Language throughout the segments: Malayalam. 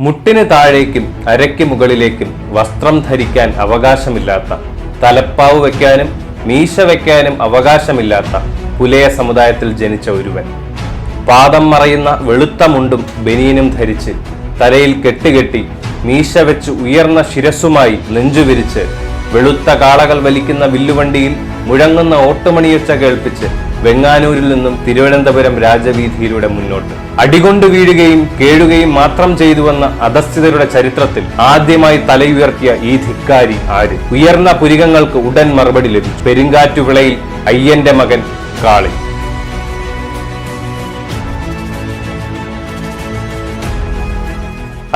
മുട്ടിന് താഴേക്കും അരയ്ക്ക് മുകളിലേക്കും വസ്ത്രം ധരിക്കാൻ അവകാശമില്ലാത്ത, തലപ്പാവ് വയ്ക്കാനും മീശ വയ്ക്കാനും അവകാശമില്ലാത്ത പുലയ സമുദായത്തിൽ ജനിച്ച ഒരുവൻ. പാദം മറയുന്ന വെളുത്ത മുണ്ടും ബനിയനും ധരിച്ച് തലയിൽ കെട്ടുകെട്ടി മീശ വെച്ച് ഉയർന്ന ശിരസ്സുമായി നെഞ്ചുവിരിച്ച് വെളുത്ത കാളകൾ വലിക്കുന്ന വില്ലുവണ്ടിയിൽ മുഴങ്ങുന്ന ഓട്ടുമണിയൊച്ച കേൾപ്പിച്ച് വെങ്ങാനൂരിൽ നിന്നും തിരുവനന്തപുരം രാജവീതിയിലൂടെ മുന്നോട്ട് അടികൊണ്ടു വീഴുകയും കേഴുകയും മാത്രം ചെയ്തുവെന്ന അധസ്ഥിതരുടെ ചരിത്രത്തിൽ ആദ്യമായി തലയുയർത്തിയ ഈ ധിക്കാരി ആര്? ഉയർന്ന പുരികങ്ങൾക്ക് ഉടൻ മറുപടി ലഭിച്ചു. പെരുങ്കാറ്റുവിളയിൽ അയ്യന്റെ മകൻ കാളി.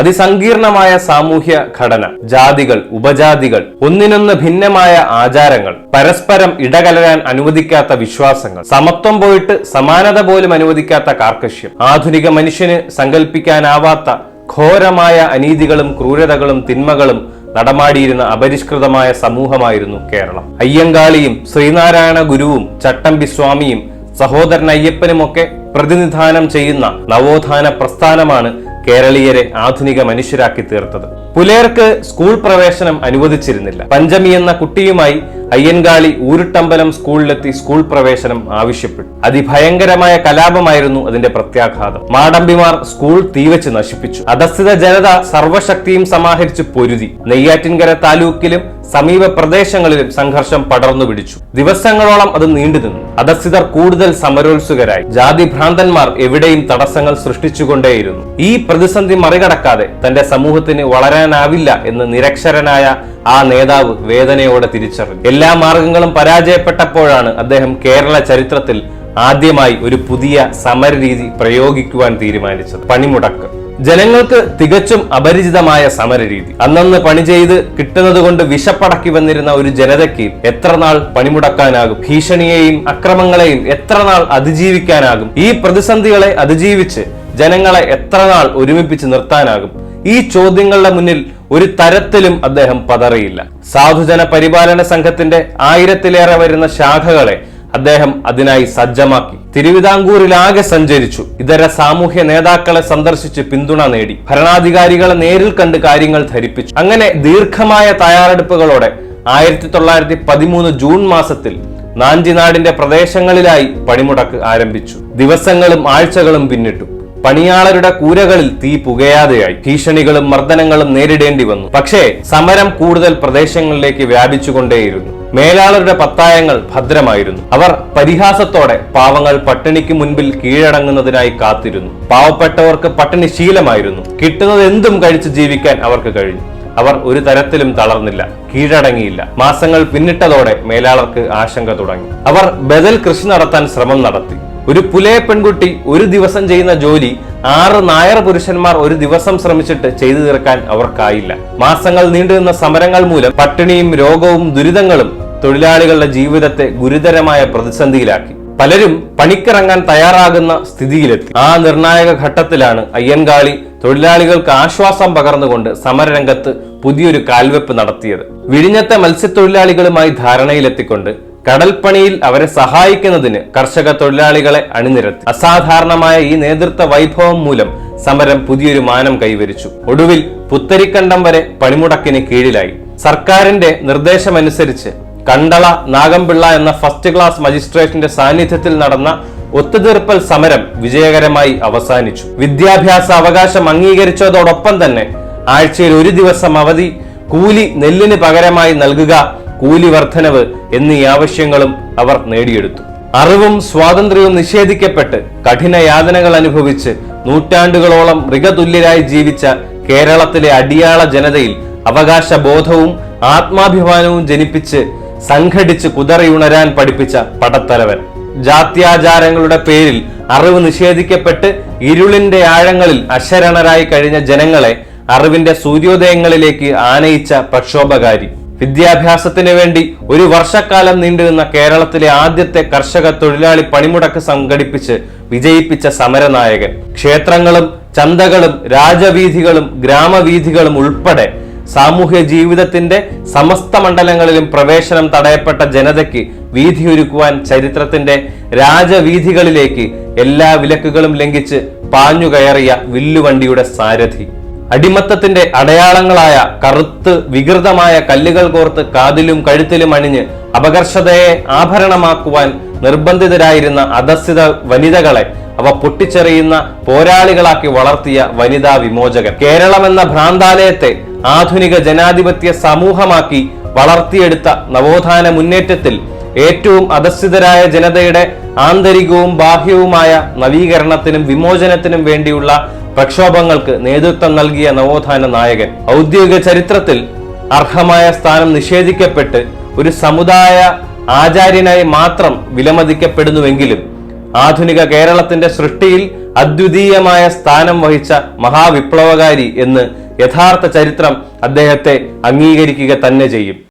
അതിസങ്കീർണമായ സാമൂഹ്യ ഘടന, ജാതികൾ, ഉപജാതികൾ, ഒന്നിനൊന്ന് ഭിന്നമായ ആചാരങ്ങൾ, പരസ്പരം ഇടകലരാൻ അനുവദിക്കാത്ത വിശ്വാസങ്ങൾ, സമത്വം പോയിട്ട് സമാനത പോലും അനുവദിക്കാത്ത കാർക്കശ്യം, ആധുനിക മനുഷ്യന് സങ്കല്പിക്കാനാവാത്ത ഘോരമായ അനീതികളും ക്രൂരതകളും തിന്മകളും നടമാടിയിരുന്ന അപരിഷ്കൃതമായ സമൂഹമായിരുന്നു കേരളം. അയ്യങ്കാളിയും ശ്രീനാരായണ ഗുരുവും ചട്ടമ്പി സ്വാമിയും സഹോദരൻ അയ്യപ്പനുമൊക്കെ പ്രതിനിധാനം ചെയ്യുന്ന നവോത്ഥാന പ്രസ്ഥാനമാണ് കേരളീയരെ ആധുനിക മനുഷ്യരാക്കി തീർത്തത്. പുലയർക്ക് സ്കൂൾ പ്രവേശനം അനുവദിച്ചിരുന്നില്ല. പഞ്ചമി എന്ന കുട്ടിയുമായി അയ്യൻകാളി ഊരുട്ടമ്പലം സ്കൂളിലെത്തി സ്കൂൾ പ്രവേശനം ആവശ്യപ്പെട്ടു. അതിഭയങ്കരമായ കലാപമായിരുന്നു അതിന്റെ പ്രത്യാഘാതം. മാടമ്പിമാർ സ്കൂൾ തീവച്ച് നശിപ്പിച്ചു. അധസ്ഥിത ജനത സർവശക്തിയും സമാഹരിച്ച് പൊരുതി. നെയ്യാറ്റിൻകര താലൂക്കിലും സമീപ പ്രദേശങ്ങളിലും സംഘർഷം പടർന്നു പിടിച്ചു. ദിവസങ്ങളോളം അത് നീണ്ടുനിന്നു. അധസ്ഥിതർ കൂടുതൽ സമരോത്സുകരായി. ജാതി ഭ്രാന്തന്മാർ എവിടെയും തടസ്സങ്ങൾ സൃഷ്ടിച്ചുകൊണ്ടേയിരുന്നു. ഈ പ്രതിസന്ധി മറികടക്കാതെ തന്റെ സമൂഹത്തിന് വളരാനാവില്ല എന്ന് നിരക്ഷരനായ ആ നേതാവ് വേദനയോടെ തിരിച്ചറിഞ്ഞു. എല്ലാ മാർഗങ്ങളും പരാജയപ്പെട്ടപ്പോഴാണ് അദ്ദേഹം കേരള ചരിത്രത്തിൽ ആദ്യമായി ഒരു പുതിയ സമരരീതി പ്രയോഗിക്കുവാൻ തീരുമാനിച്ചത്. പണിമുടക്ക്. ജനങ്ങൾക്ക് തികച്ചും അപരിചിതമായ സമരരീതി. അന്നന്ന് പണി ചെയ്ത് കിട്ടുന്നത് കൊണ്ട് വിശപ്പടക്കി വന്നിരുന്ന ഒരു ജനതയ്ക്ക് എത്ര നാൾ പണിമുടക്കാനാകും? ഭീഷണിയെയും അക്രമങ്ങളെയും എത്ര നാൾ അതിജീവിക്കാനാകും? ഈ പ്രതിസന്ധികളെ അതിജീവിച്ച് ജനങ്ങളെ എത്ര നാൾ ഒരുമിപ്പിച്ച് നിർത്താനാകും? ഈ ചോദ്യങ്ങളുടെ മുന്നിൽ ഒരു തരത്തിലും അദ്ദേഹം പതറിയില്ല. സാധുജന പരിപാലന സംഘത്തിന്റെ 1000-ലേറെ വരുന്ന ശാഖകളെ അദ്ദേഹം അതിനായി സജ്ജമാക്കി. തിരുവിതാംകൂറിലാകെ സഞ്ചരിച്ചു. ഇതര സാമൂഹ്യ നേതാക്കളെ സന്ദർശിച്ച് പിന്തുണ നേടി. ഭരണാധികാരികളെ നേരിൽ കണ്ട് കാര്യങ്ങൾ ധരിപ്പിച്ചു. അങ്ങനെ ദീർഘമായ തയ്യാറെടുപ്പുകളോടെ 1913 ജൂൺ മാസത്തിൽ നാഞ്ചിനാടിന്റെ പ്രദേശങ്ങളിലായി പണിമുടക്ക് ആരംഭിച്ചു. ദിവസങ്ങളും ആഴ്ചകളും പിന്നിട്ടു. പണിയാളരുടെ കൂരകളിൽ തീ പുകയാതെയായി. ഭീഷണികളും മർദ്ദനങ്ങളും നേരിടേണ്ടി വന്നു. പക്ഷേ സമരം കൂടുതൽ പ്രദേശങ്ങളിലേക്ക് വ്യാപിച്ചുകൊണ്ടേയിരുന്നു. മേലാളരുടെ പത്തായങ്ങൾ ഭദ്രമായിരുന്നു. അവർ പരിഹാസത്തോടെ പാവങ്ങൾ പട്ടിണിക്ക് മുൻപിൽ കീഴടങ്ങുന്നതിനായി കാത്തിരുന്നു. പാവപ്പെട്ടവർക്ക് പട്ടിണി ശീലമായിരുന്നു. കിട്ടുന്നത് എന്തും കഴിച്ച് ജീവിക്കാൻ അവർക്ക് കഴിഞ്ഞു. അവർ ഒരു തരത്തിലും തളർന്നില്ല, കീഴടങ്ങിയില്ല. മാസങ്ങൾ പിന്നിട്ടതോടെ മേലാളർക്ക് ആശങ്ക തുടങ്ങി. അവർ ബദൽ കൃഷി നടത്താൻ ശ്രമം നടത്തി. ഒരു പുലയ പെൺകുട്ടി ഒരു ദിവസം ചെയ്യുന്ന ജോലി 6 നായർ പുരുഷന്മാർ ഒരു ദിവസം ശ്രമിച്ചിട്ട് ചെയ്തു തീർക്കാൻ അവർക്കായില്ല. മാസങ്ങൾ നീണ്ടുനിന്ന സമരങ്ങൾ മൂലം പട്ടിണിയും രോഗവും ദുരിതങ്ങളും തൊഴിലാളികളുടെ ജീവിതത്തെ ഗുരുതരമായ പ്രതിസന്ധിയിലാക്കി. പലരും പണിക്കിറങ്ങാൻ തയ്യാറാകുന്ന സ്ഥിതിയിലെത്തി. ആ നിർണായക ഘട്ടത്തിലാണ് അയ്യൻകാളി തൊഴിലാളികൾക്ക് ആശ്വാസം പകർന്നുകൊണ്ട് സമരരംഗത്ത് പുതിയൊരു കാൽവെപ്പ് നടത്തിയത്. വിഴിഞ്ഞത്തെ മത്സ്യത്തൊഴിലാളികളുമായി ധാരണയിലെത്തിക്കൊണ്ട് കടൽപ്പണിയിൽ അവരെ സഹായിക്കുന്നതിന് കർഷക തൊഴിലാളികളെ അണിനിരത്തി. അസാധാരണമായ ഈ നേതൃത്വ വൈഭവം മൂലം സമരം പുതിയൊരു മാനം കൈവരിച്ചു. ഒടുവിൽ പുത്തരിക്കണ്ടം വരെ പണിമുടക്കിന് കീഴിലായി. സർക്കാരിന്റെ നിർദ്ദേശമനുസരിച്ച് കണ്ടള നാഗംപിള്ള എന്ന ഫസ്റ്റ് ക്ലാസ് മജിസ്ട്രേറ്റിന്റെ സാന്നിധ്യത്തിൽ നടന്ന ഒത്തുതീർപ്പൽ സമരം വിജയകരമായി അവസാനിച്ചു. വിദ്യാഭ്യാസ അവകാശം അംഗീകരിച്ചതോടൊപ്പം തന്നെ ആഴ്ചയിൽ ഒരു ദിവസം അവധി, കൂലി നെല്ലിന് പകരമായി നൽകുക, കൂലി വർധനവ് എന്നീ ആവശ്യങ്ങളും അവർ നേടിയെടുത്തു. അറിവും സ്വാതന്ത്ര്യവും നിഷേധിക്കപ്പെട്ട് കഠിന യാതനകൾ അനുഭവിച്ച് നൂറ്റാണ്ടുകളോളം മൃഗതുല്യരായി ജീവിച്ച കേരളത്തിലെ അടിയാള ജനതയിൽ അവകാശബോധവും ആത്മാഭിമാനവും ജനിപ്പിച്ച് സംഘടിച്ച് കുതറിയുണരാൻ പഠിപ്പിച്ച പടത്തലവൻ. ജാത്യാചാരങ്ങളുടെ പേരിൽ അറിവ് നിഷേധിക്കപ്പെട്ട് ഇരുളിന്റെ ആഴങ്ങളിൽ അശരണരായി കഴിഞ്ഞ ജനങ്ങളെ അറിവിന്റെ സൂര്യോദയങ്ങളിലേക്ക് ആനയിച്ച പ്രക്ഷോഭകാരി. വിദ്യാഭ്യാസത്തിന് വേണ്ടി ഒരു വർഷക്കാലം നീണ്ടുനിന്ന കേരളത്തിലെ ആദ്യത്തെ കർഷക തൊഴിലാളി പണിമുടക്ക് സംഘടിപ്പിച്ച് വിജയിപ്പിച്ച സമരനായകൻ. ക്ഷേത്രങ്ങളും ചന്തകളും രാജവീഥികളും ഗ്രാമവീഥികളും ഉൾപ്പെടെ സാമൂഹ്യ ജീവിതത്തിന്റെ സമസ്ത മണ്ഡലങ്ങളിലും പ്രവേശനം തടയപ്പെട്ട ജനതയ്ക്ക് വീഥിയൊരുക്കുവാൻ ചരിത്രത്തിന്റെ രാജവീഥികളിലേക്ക് എല്ലാ വിലക്കുകളും ലംഘിച്ച് പാഞ്ഞുകയറിയ വില്ലുവണ്ടിയുടെ സാരഥി. അടിമത്തത്തിന്റെ അടയാളങ്ങളായ കറുത്ത് വികൃതമായ കല്ലുകൾ കോർത്ത് കാതിലും കഴുത്തിലും അണിഞ്ഞ് അപകർഷതയെ ആഭരണമാക്കുവാൻ നിർബന്ധിതരായിരുന്ന അധസ്ഥിത വനിതകളെ അവ പൊട്ടിച്ചെറിയുന്ന പോരാളികളാക്കി വളർത്തിയ വനിതാ വിമോചകൻ. കേരളമെന്ന ഭ്രാന്താലയത്തെ ആധുനിക ജനാധിപത്യ സമൂഹമാക്കി വളർത്തിയെടുത്ത നവോത്ഥാന മുന്നേറ്റത്തിൽ ഏറ്റവും അധസ്ഥിതരായ ജനതയുടെ ആന്തരികവും ബാഹ്യവുമായ നവീകരണത്തിനും വിമോചനത്തിനും വേണ്ടിയുള്ള പ്രക്ഷോഭങ്ങൾക്ക് നേതൃത്വം നൽകിയ നവോത്ഥാന നായകൻ. ഔദ്യോഗിക ചരിത്രത്തിൽ അർഹമായ സ്ഥാനം നിഷേധിക്കപ്പെട്ട് ഒരു സമുദായ ആചാര്യനായി മാത്രം വിലമതിക്കപ്പെടുന്നുവെങ്കിലും ആധുനിക കേരളത്തിന്റെ സൃഷ്ടിയിൽ അദ്വിതീയമായ സ്ഥാനം വഹിച്ച മഹാവിപ്ലവകാരി എന്ന് യഥാർത്ഥ ചരിത്രം അദ്ദേഹത്തെ അംഗീകരിക്കുക തന്നെ ചെയ്യും.